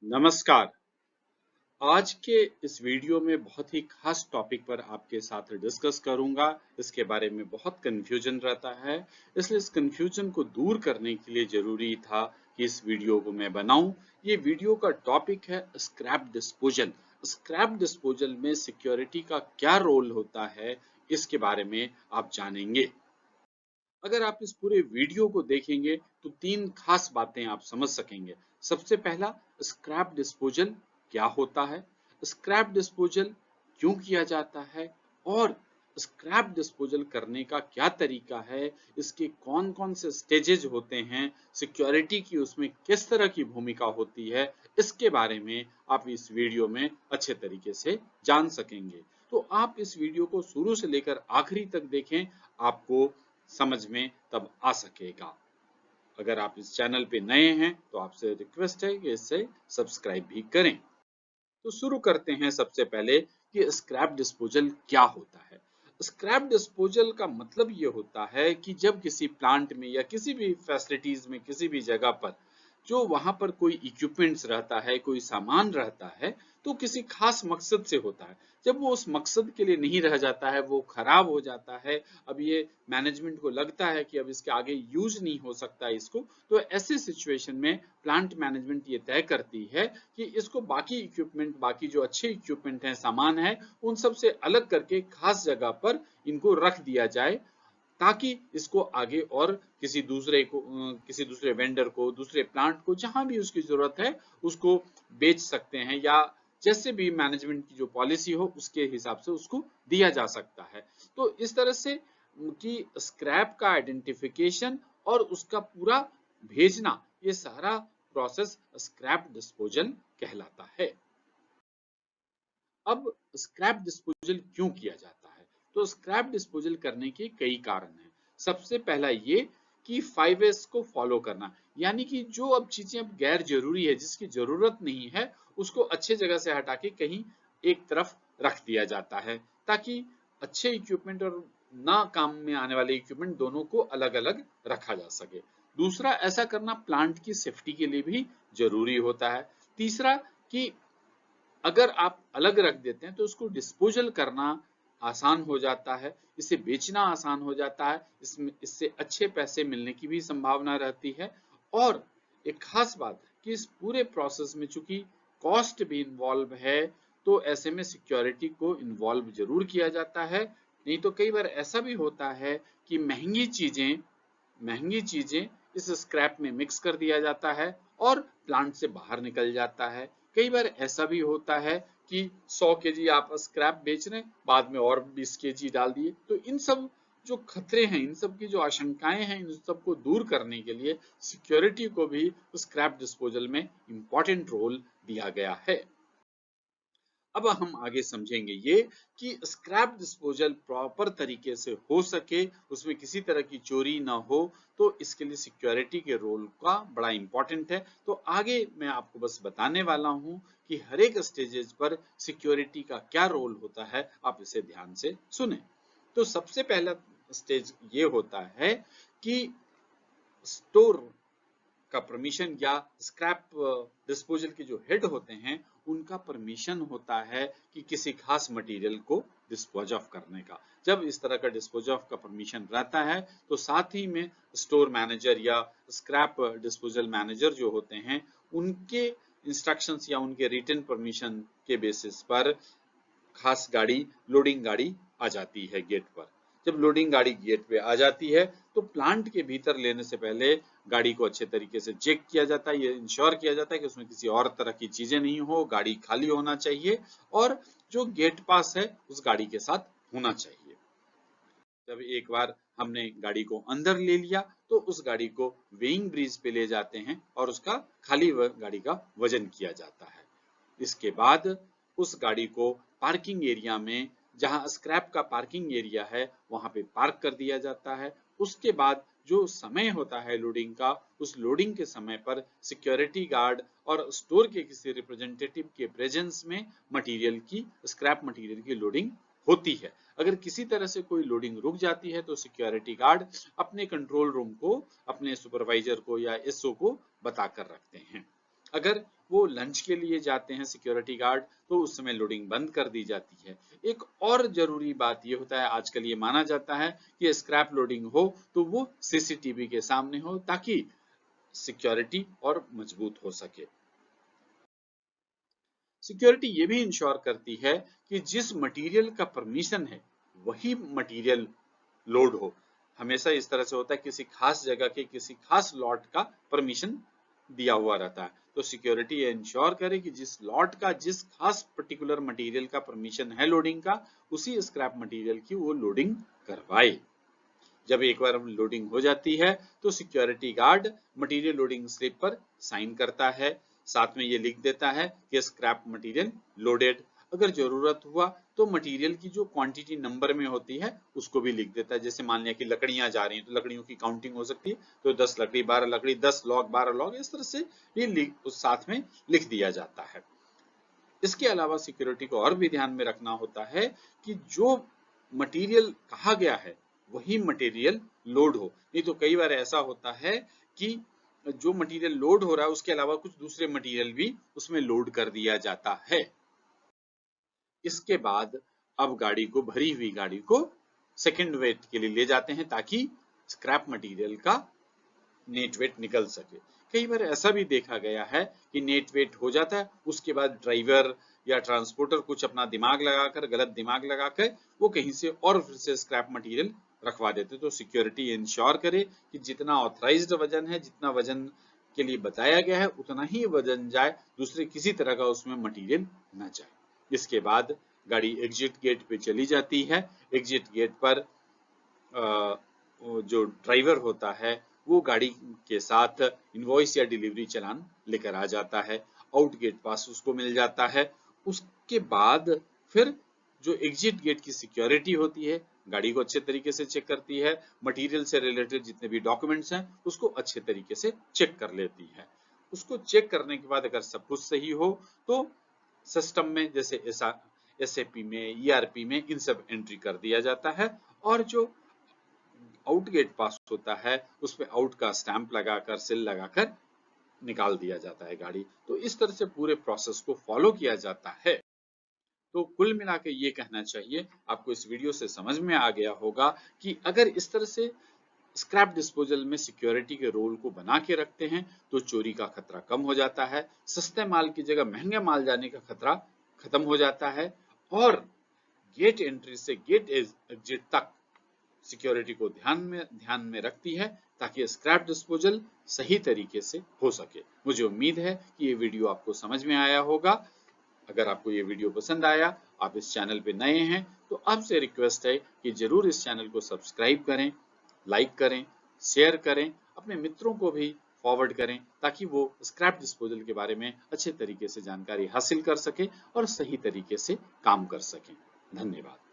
नमस्कार। आज के इस वीडियो में बहुत ही खास टॉपिक पर आपके साथ डिस्कस करूंगा। इसके बारे में बहुत कंफ्यूजन रहता है, इसलिए इस कंफ्यूजन को दूर करने के लिए जरूरी था कि इस वीडियो को मैं बनाऊं। ये वीडियो का टॉपिक है स्क्रैप डिस्पोजल। स्क्रैप डिस्पोजल में सिक्योरिटी का क्या रोल होता है, इसके बारे में आप जानेंगे। अगर आप इस पूरे वीडियो को देखेंगे तो तीन खास बातें आप समझ सकेंगे। सबसे पहला, स्क्रैप डिस्पोजल क्या होता है, स्क्रैप डिस्पोजल क्यों किया जाता है, और स्क्रैप डिस्पोजल करने का क्या तरीका है, इसके कौन कौन से स्टेजेज होते हैं, सिक्योरिटी की उसमें किस तरह की भूमिका होती है, इसके बारे में आप इस वीडियो में अच्छे तरीके से जान सकेंगे। तो आप इस वीडियो को शुरू से लेकर आखिरी तक देखें, आपको समझ में तब आ सकेगा। अगर आप इस चैनल पे नए हैं तो आपसे रिक्वेस्ट है कि इसे सब्सक्राइब भी करें। तो शुरू करते हैं सबसे पहले कि स्क्रैप डिस्पोजल क्या होता है। स्क्रैप डिस्पोजल का मतलब ये होता है कि जब किसी प्लांट में या किसी भी फैसिलिटीज में, किसी भी जगह पर जो वहां पर कोई इक्विपमेंट्स रहता है, कोई सामान रहता है, तो किसी खास मकसद से होता है। जब वो उस मकसद के लिए नहीं रह जाता है, वो खराब हो जाता है, अब ये मैनेजमेंट को लगता है कि अब इसके आगे यूज नहीं हो सकता इसको, तो ऐसे सिचुएशन में प्लांट मैनेजमेंट ये तय करती है कि इसको बाकी इक्विपमेंट, बाकी जो अच्छे इक्विपमेंट हैं, सामान है, उन सब से अलग करके खास जगह पर इनको रख दिया जाए, ताकि इसको आगे और किसी दूसरे वेंडर को, दूसरे प्लांट को, जहां भी उसकी जरूरत है उसको बेच सकते हैं, या जैसे भी मैनेजमेंट की जो पॉलिसी हो उसके हिसाब से उसको दिया जा सकता है। तो इस तरह से कि स्क्रैप का आइडेंटिफिकेशन और उसका पूरा भेजना, ये सारा प्रोसेस स्क्रैप डिस्पोजल कहलाता है। अब स्क्रैप डिस्पोजल क्यों किया जाता है? तो स्क्रैप डिस्पोजल करने के कई कारण हैं। सबसे पहला ये कि 5S को फॉलो करना, यानी कि जो अब चीजें अब गैर जरूरी है, जिसकी जरूरत नहीं है, उसको अच्छे जगह से हटा के कहीं एक तरफ रख दिया जाता है, ताकि अच्छे इक्विपमेंट और ना काम में आने वाले इक्विपमेंट दोनों को अलग अलग रखा जा सके। दूसरा, ऐसा करना प्लांट की सेफ्टी के लिए भी जरूरी होता है। तीसरा, कि अगर आप अलग रख देते हैं तो उसको डिस्पोजल करना आसान हो जाता है, इसे बेचना आसान हो जाता है, इससे अच्छे पैसे मिलने की भी संभावना रहती है। और एक खास बात कि इस पूरे प्रोसेस में चूंकि कॉस्ट भी इन्वॉल्व है, तो ऐसे में सिक्योरिटी को इन्वॉल्व जरूर किया जाता है। नहीं तो कई बार ऐसा भी होता है कि महंगी चीजें इस स्क्रैप में मिक्स कर दिया जाता है और प्लांट से बाहर निकल जाता है। कई बार ऐसा भी होता है कि 100 केजी आप स्क्रैप बेच रहे हैं, बाद में और 20 केजी डाल दिए। तो इन सब जो खतरे हैं, इन सब की जो आशंकाएं हैं, इन सब को दूर करने के लिए सिक्योरिटी को भी स्क्रैप डिस्पोजल में इंपॉर्टेंट रोल दिया गया है। अब हम आगे समझेंगे ये कि स्क्रैप डिस्पोजल प्रॉपर तरीके से हो सके, उसमें किसी तरह की चोरी ना हो, तो इसके लिए सिक्योरिटी के रोल का बड़ा इंपॉर्टेंट है। तो आगे मैं आपको बस बताने वाला हूं कि हर एक स्टेजेस पर सिक्योरिटी का क्या रोल होता है, आप इसे ध्यान से सुने। तो सबसे पहला स्टेज ये होता है कि स्टोर का परमिशन, या स्क्रैप डिस्पोजल के जो हेड होते हैं उनका परमिशन होता है कि किसी खास मटेरियल को डिस्पोज ऑफ करने का। जब इस तरह का डिस्पोज ऑफ का परमिशन रहता है, तो साथ ही में स्टोर मैनेजर या स्क्रैप डिस्पोजल मैनेजर जो होते हैं, उनके इंस्ट्रक्शंस या उनके रिटन परमिशन के बेसिस पर खास गाड़ी, लोडिंग गाड़ी आ जाती है गेट पर। जब लोडिंग गाड़ी गेट पे आ जाती है, तो प्लांट के भीतर लेने से पहले गाड़ी को अच्छे तरीके से चेक किया जाता है, ये इंश्योर किया जाता है कि उसमें किसी और तरह की चीजें नहीं हो, गाड़ी खाली होना चाहिए, और जो गेट पास है उस गाड़ी के साथ होना चाहिए। जब एक बार हमने गाड़ी को अंदर ले लिया, तो उस गाड़ी को वेइंग ब्रिज पे ले जाते हैं और उसका खाली गाड़ी का वजन किया जाता है। इसके बाद उस गाड़ी को पार्किंग एरिया में, जहां स्क्रैप का पार्किंग एरिया है, वहां पे पार्क कर दिया जाता है। उसके बाद जो समय होता है लोडिंग का, उस लोडिंग के समय पर सिक्योरिटी गार्ड और स्टोर के किसी रिप्रेजेंटेटिव के प्रेजेंस में स्क्रैप मटेरियल की लोडिंग होती है। अगर किसी तरह से कोई लोडिंग रुक जाती है, तो सिक्योरिटी गार्ड अपने कंट्रोल रूम को, अपने सुपरवाइजर को या एसओ को बताकर रखते हैं। अगर वो लंच के लिए जाते हैं सिक्योरिटी गार्ड, तो उस समय लोडिंग बंद कर दी जाती है। एक और जरूरी बात ये होता है, आजकल ये माना जाता है कि स्क्रैप लोडिंग हो तो वो सीसीटीवी के सामने हो, ताकि सिक्योरिटी और मजबूत हो सके। सिक्योरिटी ये भी इंश्योर करती है कि जिस मटेरियल का परमिशन है वही मटेरियल लोड हो। हमेशा इस तरह से होता है, किसी खास जगह के किसी खास लॉट का परमिशन दिया हुआ रहता है, तो सिक्योरिटी ये इंश्योर करे कि जिस लॉट का जिस खास पर्टिकुलर मटेरियल का परमिशन है लोडिंग का, उसी स्क्रैप मटेरियल की वो लोडिंग करवाए। जब एक बार लोडिंग हो जाती है तो security guard material loading slip पर साइन करता है, साथ में ये लिख देता है कि स्क्रैप मटेरियल लोडेड। अगर जरूरत हुआ तो मटेरियल की जो क्वांटिटी नंबर में होती है उसको भी लिख देता है। जैसे मान लिया कि लकड़ियां जा रही हैं तो लकड़ियों की काउंटिंग हो सकती है, तो 10 लकड़ी 12 लकड़ी 10 लॉग 12 लॉग, इस तरह से ये उस साथ में लिख दिया जाता है। इसके अलावा सिक्योरिटी को और भी ध्यान में रखना होता है कि जो मटेरियल कहा गया है वही मटेरियल लोड हो। नहीं तो कई बार ऐसा होता है कि जो मटेरियल लोड हो रहा है उसके अलावा कुछ दूसरे मटेरियल भी उसमें लोड कर दिया जाता है। इसके बाद अब गाड़ी को, भरी हुई गाड़ी को सेकंड वेट के लिए ले जाते हैं, ताकि स्क्रैप मटेरियल का नेट वेट निकल सके। कई बार ऐसा भी देखा गया है कि नेट वेट हो जाता है, उसके बाद ड्राइवर या ट्रांसपोर्टर कुछ अपना दिमाग लगाकर, गलत दिमाग लगाकर वो कहीं से और फिर से स्क्रैप मटेरियल रखवा देते। तो सिक्योरिटी इंश्योर करे कि जितना ऑथराइज्ड वजन है, जितना वजन के लिए बताया गया है उतना ही वजन जाए, दूसरे किसी तरह का उसमें मटेरियल न जाए। इसके बाद गाड़ी एग्जिट गेट पे चली जाती है। एग्जिट गेट पर जो ड्राइवर होता है वो गाड़ी के साथ इनवॉइस या डिलीवरी चालान लेकर आ जाता है। आउट गेट पास उसको मिल जाता है। उसके बाद फिर जो एग्जिट गेट की सिक्योरिटी होती है गाड़ी को अच्छे तरीके से चेक करती है, मटेरियल से रिलेटेड जितने भी डॉक्यूमेंट्स हैं उसको अच्छे तरीके से चेक कर लेती है। उसको चेक करने के बाद अगर सब कुछ सही हो तो सिस्टम में, जैसे एसएपी में, ईआरपी में, इन सब एंट्री कर दिया जाता है, और जो आउट गेट पास होता है उस पे आउट का स्टैंप लगाकर, सील लगाकर निकाल दिया जाता है गाड़ी। तो इस तरह से पूरे प्रोसेस को फॉलो किया जाता है। तो कुल मिला के ये कहना चाहिए, आपको इस वीडियो से समझ में आ गया होगा कि अगर इस तरह से स्क्रैप डिस्पोजल में सिक्योरिटी के रोल को बना के रखते हैं तो चोरी का खतरा कम हो जाता है, सस्ते माल की जगह महंगे माल जाने का खतरा खत्म हो जाता है, और गेट एंट्री से गेट एग्जिट तक सिक्योरिटी को ध्यान में रखती है, ताकि स्क्रैप डिस्पोजल सही तरीके से हो सके। मुझे उम्मीद है कि ये वीडियो आपको समझ में आया होगा। अगर आपको ये वीडियो पसंद आया, आप इस चैनल पे नए हैं, तो आपसे रिक्वेस्ट है कि जरूर इस चैनल को सब्सक्राइब करें, लाइक करें, शेयर करें, अपने मित्रों को भी फॉरवर्ड करें, ताकि वो स्क्रैप डिस्पोजल के बारे में अच्छे तरीके से जानकारी हासिल कर सके और सही तरीके से काम कर सकें। धन्यवाद।